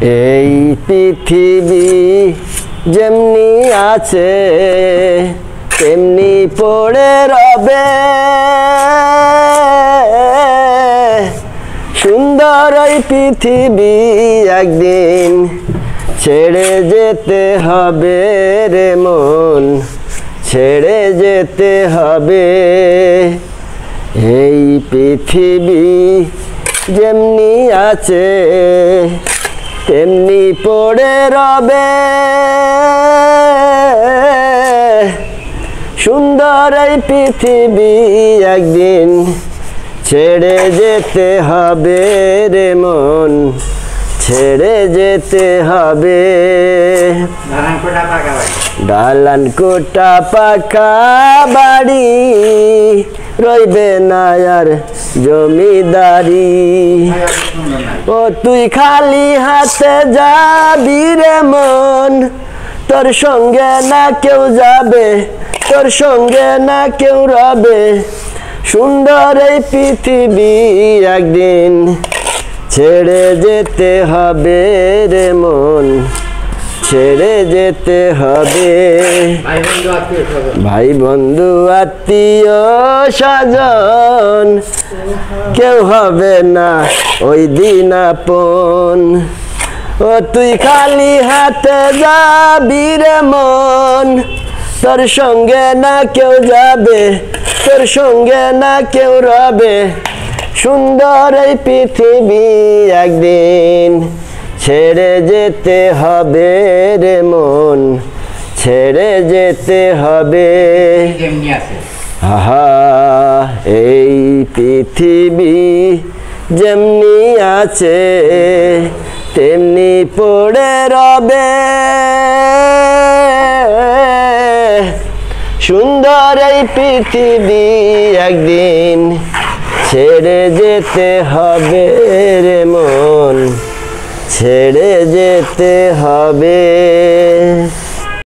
এই পৃথিবী যেমনি আছে তেমনি পড়ে রবে, সুন্দর এই পৃথিবী একদিন ছেড়ে যেতে হবে রে মন, ছেড়ে যেতে হবে। এই পৃথিবী যেমনি আছে তেমনি পড়ে রবে, সুন্দর এই পৃথিবী একদিন ছেড়ে যেতে হবে রে মন, ছেড়ে যেতে হবে। ডালান কোটা পাকা বাড়ি রইবে না আর জমিদারি, ও তুই খালি হাতে যাবি রে মন, তোর সঙ্গে না কেউ যাবে, তোর সঙ্গে না কেউ রবে, সুন্দর এই পৃথিবী একদিন ছেড়ে যেতে হবে রে মন, ছেড়ে যেতে হবে। ভাই বন্ধু আত্মীয় স্বজন কেউ হবে না ওই দিন আপন, ও তুই খালি হাতে যাবি রে মন, তোর সঙ্গে না কেউ যাবে, তোর সঙ্গে না কেউ রবে, সুন্দর এই পৃথিবী একদিন ছেড়ে যেতে হবে রে মন, ছেড়ে যেতে হবে। আহা এই পৃথিবী যেমনি আছে তেমনি পড়ে রবে, সুন্দর এই পৃথিবী একদিন ছেড়ে যেতে হবে রে মন, ছেড়ে যেতে হবে।